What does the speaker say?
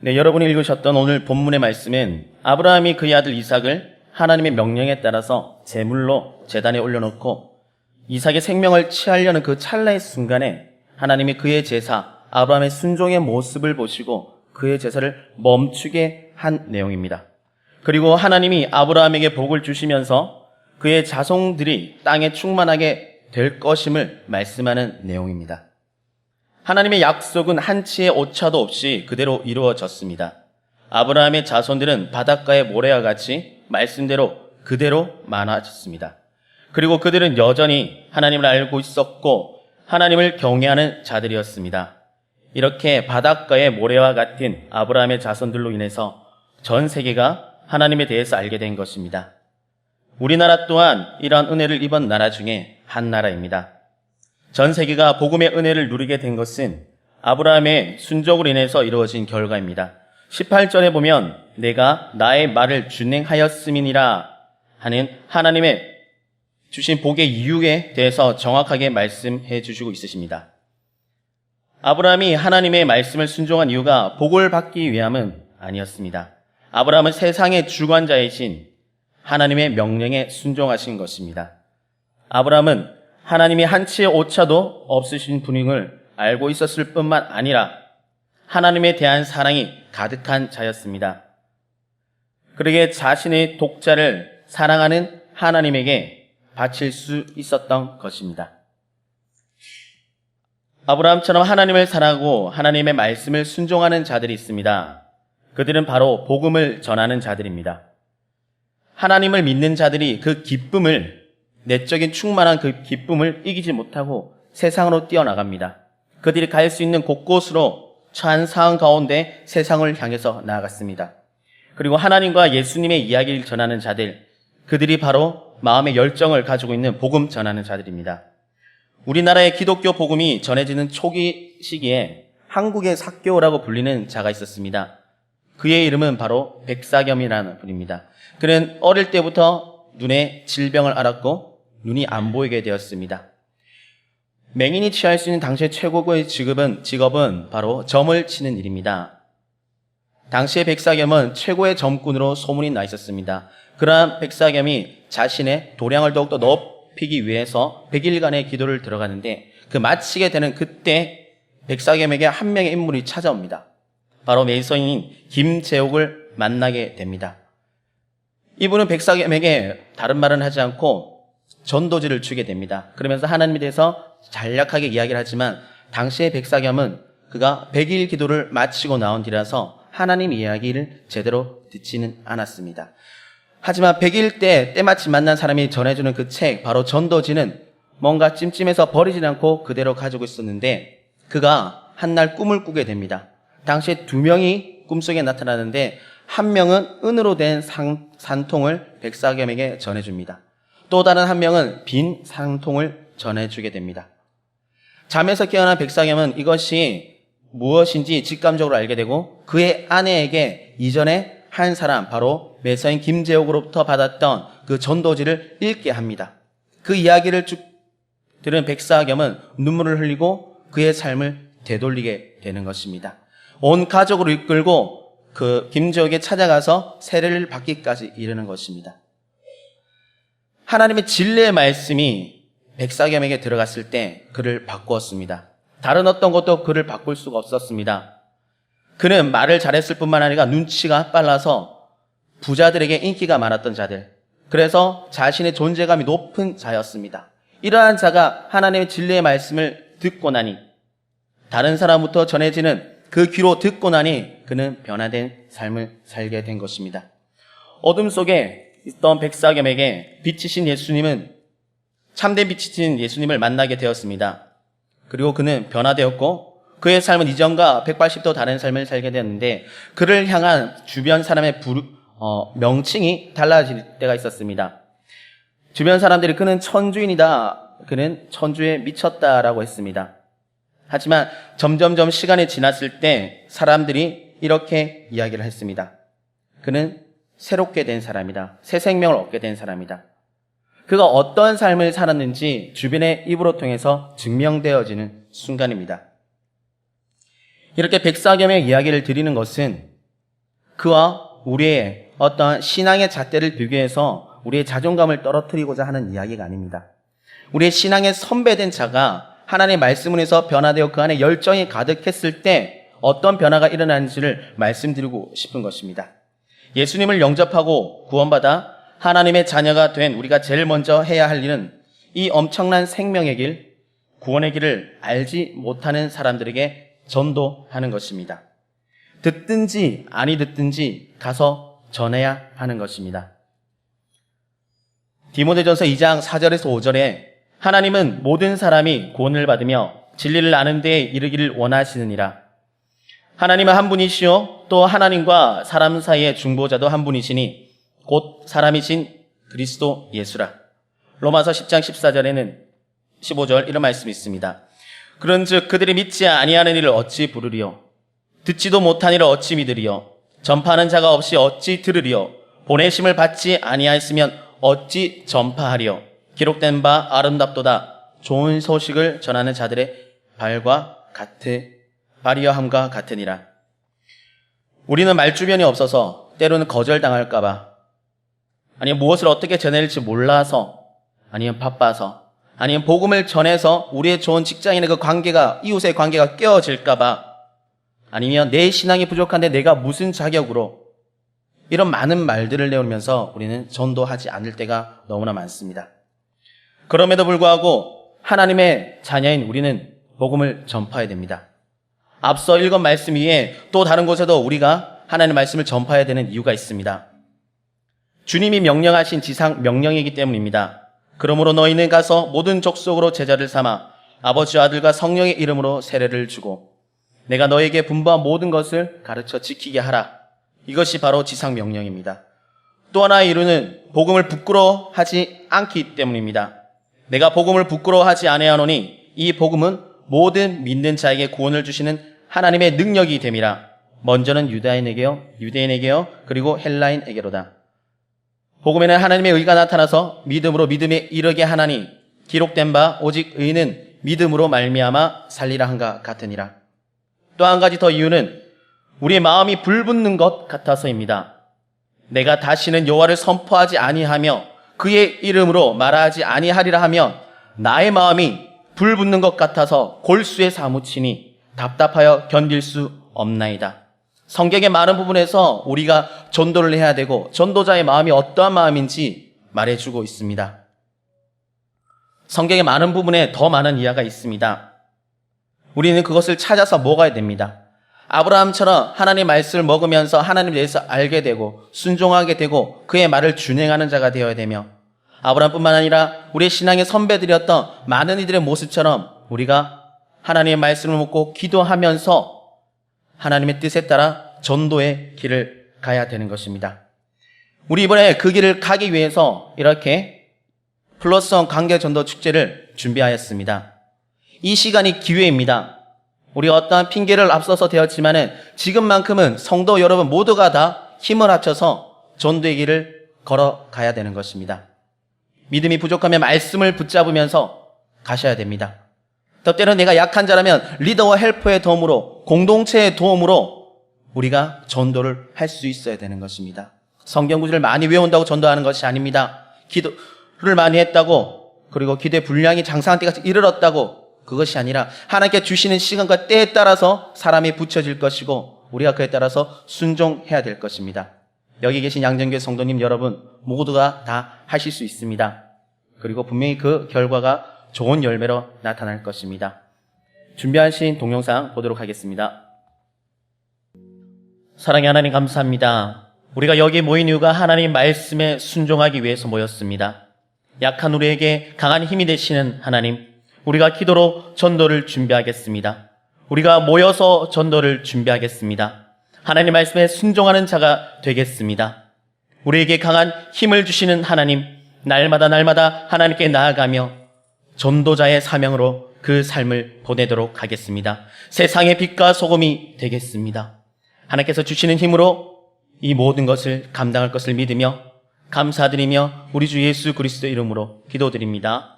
네, 여러분이 읽으셨던 오늘 본문의 말씀은 아브라함이 그의 아들 이삭을 하나님의 명령에 따라서 제물로 제단에 올려놓고 이삭의 생명을 취하려는 그 찰나의 순간에 하나님이 그의 제사 아브라함의 순종의 모습을 보시고 그의 제사를 멈추게 한 내용입니다. 그리고 하나님이 아브라함에게 복을 주시면서 그의 자손들이 땅에 충만하게 될 것임을 말씀하는 내용입니다. 하나님의 약속은 한치의 오차도 없이 그대로 이루어졌습니다. 아브라함의 자손들은 바닷가의 모래와 같이 말씀대로 그대로 많아졌습니다. 그리고 그들은 여전히 하나님을 알고 있었고 하나님을 경외하는 자들이었습니다. 이렇게 바닷가의 모래와 같은 아브라함의 자손들로 인해서 전 세계가 하나님에 대해서 알게 된 것입니다. 우리나라 또한 이러한 은혜를 입은 나라 중에 한 나라입니다. 전 세계가 복음의 은혜를 누리게 된 것은 아브라함의 순종으로 인해서 이루어진 결과입니다. 18절에 보면 내가 나의 말을 준행하였음이니라 하는 하나님의 주신 복의 이유에 대해서 정확하게 말씀해 주시고 있으십니다. 아브라함이 하나님의 말씀을 순종한 이유가 복을 받기 위함은 아니었습니다. 아브라함은 세상의 주관자이신 하나님의 명령에 순종하신 것입니다. 아브라함은 하나님이 한치의 오차도 없으신 분임을 알고 있었을 뿐만 아니라 하나님에 대한 사랑이 가득한 자였습니다. 그러기에 자신의 독자를 사랑하는 하나님에게 바칠 수 있었던 것입니다. 아브라함처럼 하나님을 사랑하고 하나님의 말씀을 순종하는 자들이 있습니다. 그들은 바로 복음을 전하는 자들입니다. 하나님을 믿는 자들이 그 기쁨을, 내적인 충만한 그 기쁨을 이기지 못하고 세상으로 뛰어나갑니다. 그들이 갈 수 있는 곳곳으로 처한 상황 가운데 세상을 향해서 나아갔습니다. 그리고 하나님과 예수님의 이야기를 전하는 자들, 그들이 바로 마음의 열정을 가지고 있는 복음 전하는 자들입니다. 우리나라의 기독교 복음이 전해지는 초기 시기에 한국의 사교라고 불리는 자가 있었습니다. 그의 이름은 바로 백사겸이라는 분입니다. 그는 어릴 때부터 눈에 질병을 앓았고 눈이 안 보이게 되었습니다. 맹인이 취할 수 있는 당시의 최고의 직업은 바로 점을 치는 일입니다. 당시의 백사겸은 최고의 점꾼으로 소문이 나 있었습니다. 그러한 백사겸이 자신의 도량을 더욱더 높이기 위해서 100일간의 기도를 들어가는데 그 마치게 되는 그때 백사겸에게 한 명의 인물이 찾아옵니다. 바로 매서인인 김재옥을 만나게 됩니다. 이분은 백사겸에게 다른 말은 하지 않고 전도지를 주게 됩니다. 그러면서 하나님에 대해서 간략하게 이야기를 하지만 당시의 백사겸은 그가 100일 기도를 마치고 나온 뒤라서 하나님 이야기를 제대로 듣지는 않았습니다. 하지만 100일 때 때마침 만난 사람이 전해주는 그 책, 바로 전도지는 뭔가 찜찜해서 버리지 않고 그대로 가지고 있었는데 그가 한날 꿈을 꾸게 됩니다. 당시에 2명이 꿈속에 나타나는데 한 명은 은으로 된 산통을 백사겸에게 전해줍니다. 또 다른 한 명은 빈 산통을 전해주게 됩니다. 잠에서 깨어난 백사겸은 이것이 무엇인지 직감적으로 알게 되고 그의 아내에게 이전에 한 사람, 바로 매서인 김재옥으로부터 받았던 그 전도지를 읽게 합니다. 그 이야기를 쭉 들은 백사겸은 눈물을 흘리고 그의 삶을 되돌리게 되는 것입니다. 온 가족을 이끌고 그 김재옥에 찾아가서 세례를 받기까지 이르는 것입니다. 하나님의 진리의 말씀이 백사겸에게 들어갔을 때 그를 바꾸었습니다. 다른 어떤 것도 그를 바꿀 수가 없었습니다. 그는 말을 잘했을 뿐만 아니라 눈치가 빨라서 부자들에게 인기가 많았던 자들, 그래서 자신의 존재감이 높은 자였습니다. 이러한 자가 하나님의 진리의 말씀을 듣고 나니, 다른 사람부터 전해지는 그 귀로 듣고 나니 그는 변화된 삶을 살게 된 것입니다. 어둠 속에 있던 백사겸에게 빛이신 예수님은, 참된 빛이신 예수님을 만나게 되었습니다. 그리고 그는 변화되었고 그의 삶은 이전과 180도 다른 삶을 살게 되었는데 그를 향한 주변 사람의 명칭이 달라질 때가 있었습니다. 주변 사람들이 그는 천주인이다, 그는 천주에 미쳤다라고 했습니다. 하지만 점점점 시간이 지났을 때 사람들이 이렇게 이야기를 했습니다. 그는 새롭게 된 사람이다. 새 생명을 얻게 된 사람이다. 그가 어떤 삶을 살았는지 주변의 입으로 통해서 증명되어지는 순간입니다. 이렇게 백사겸의 이야기를 드리는 것은 그와 우리의 어떤 신앙의 잣대를 비교해서 우리의 자존감을 떨어뜨리고자 하는 이야기가 아닙니다. 우리의 신앙의 선배된 자가 하나님의 말씀을 해서 변화되어 그 안에 열정이 가득했을 때 어떤 변화가 일어나는지를 말씀드리고 싶은 것입니다. 예수님을 영접하고 구원받아 하나님의 자녀가 된 우리가 제일 먼저 해야 할 일은 이 엄청난 생명의 길, 구원의 길을 알지 못하는 사람들에게 전도하는 것입니다. 듣든지 아니 듣든지 가서 전해야 하는 것입니다. 디모데전서 2장 4절에서 5절에 하나님은 모든 사람이 구원을 받으며 진리를 아는 데에 이르기를 원하시느니라. 하나님은 한 분이시요 또 하나님과 사람 사이의 중보자도 한 분이시니 곧 사람이신 그리스도 예수라. 로마서 10장 14절에는 15절 이런 말씀이 있습니다. 그런즉 그들이 믿지 아니하는 일을 어찌 부르리요? 듣지도 못한 일을 어찌 믿으리요? 전파하는 자가 없이 어찌 들으리요? 보내심을 받지 아니하였으면 어찌 전파하리요? 기록된 바 아름답도다. 좋은 소식을 전하는 자들의 발이여 함과 같으니라. 우리는 말주변이 없어서 때로는 거절당할까봐, 아니면 무엇을 어떻게 전해질지 몰라서, 아니면 바빠서, 아니면 복음을 전해서 우리의 좋은 직장인의 그 관계가, 이웃의 관계가 깨어질까봐, 아니면 내 신앙이 부족한데 내가 무슨 자격으로, 이런 많은 말들을 내오면서 우리는 전도하지 않을 때가 너무나 많습니다. 그럼에도 불구하고 하나님의 자녀인 우리는 복음을 전파해야 됩니다. 앞서 읽은 말씀 위에 또 다른 곳에도 우리가 하나님의 말씀을 전파해야 되는 이유가 있습니다. 주님이 명령하신 지상 명령이기 때문입니다. 그러므로 너희는 가서 모든 족속으로 제자를 삼아 아버지와 아들과 성령의 이름으로 세례를 주고 내가 너에게 분부한 모든 것을 가르쳐 지키게 하라. 이것이 바로 지상 명령입니다. 또 하나의 이유는 복음을 부끄러워하지 않기 때문입니다. 내가 복음을 부끄러워하지 아니하노니 이 복음은 모든 믿는 자에게 구원을 주시는 하나님의 능력이 됨이라. 먼저는 유대인에게요 그리고 헬라인에게로다. 복음에는 하나님의 의가 나타나서 믿음으로 믿음에 이르게 하나니 기록된 바 오직 의는 믿음으로 말미암아 살리라 한가 같으니라. 또 한 가지 더 이유는 우리의 마음이 불붙는 것 같아서입니다. 내가 다시는 여호와를 선포하지 아니하며 그의 이름으로 말하지 아니하리라 하면 나의 마음이 불붙는 것 같아서 골수에 사무치니 답답하여 견딜 수 없나이다. 성경의 많은 부분에서 우리가 전도를 해야 되고 전도자의 마음이 어떠한 마음인지 말해주고 있습니다. 성경의 많은 부분에 더 많은 이야기가 있습니다. 우리는 그것을 찾아서 먹어야 됩니다. 아브라함처럼 하나님의 말씀을 먹으면서 하나님에 대해서 알게 되고 순종하게 되고 그의 말을 준행하는 자가 되어야 되며 아브라함뿐만 아니라 우리의 신앙의 선배들이었던 많은 이들의 모습처럼 우리가 하나님의 말씀을 먹고 기도하면서 하나님의 뜻에 따라 전도의 길을 가야 되는 것입니다. 우리 이번에 그 길을 가기 위해서 이렇게 플러스원 관계 전도 축제를 준비하였습니다. 이 시간이 기회입니다. 우리가 어떠한 핑계를 앞서서 되었지만은 지금만큼은 성도 여러분 모두가 다 힘을 합쳐서 전도의 길을 걸어가야 되는 것입니다. 믿음이 부족하면 말씀을 붙잡으면서 가셔야 됩니다. 또 때로는 내가 약한 자라면 리더와 헬퍼의 도움으로 공동체의 도움으로 우리가 전도를 할 수 있어야 되는 것입니다. 성경 구절을 많이 외운다고 전도하는 것이 아닙니다. 기도를 많이 했다고 그리고 기도의 분량이 장사한 때가 이르렀다고 그것이 아니라 하나님께 주시는 시간과 때에 따라서 사람이 붙여질 것이고 우리가 그에 따라서 순종해야 될 것입니다. 여기 계신 양정교회 성도님 여러분 모두가 다 하실 수 있습니다. 그리고 분명히 그 결과가 좋은 열매로 나타날 것입니다. 준비하신 동영상 보도록 하겠습니다. 사랑의 하나님 감사합니다. 우리가 여기 모인 이유가 하나님 말씀에 순종하기 위해서 모였습니다. 약한 우리에게 강한 힘이 되시는 하나님, 우리가 기도로 전도를 준비하겠습니다. 우리가 모여서 전도를 준비하겠습니다. 하나님 말씀에 순종하는 자가 되겠습니다. 우리에게 강한 힘을 주시는 하나님, 날마다 하나님께 나아가며 전도자의 사명으로 그 삶을 보내도록 하겠습니다. 세상의 빛과 소금이 되겠습니다. 하나님께서 주시는 힘으로 이 모든 것을 감당할 것을 믿으며 감사드리며 우리 주 예수 그리스도 이름으로 기도드립니다.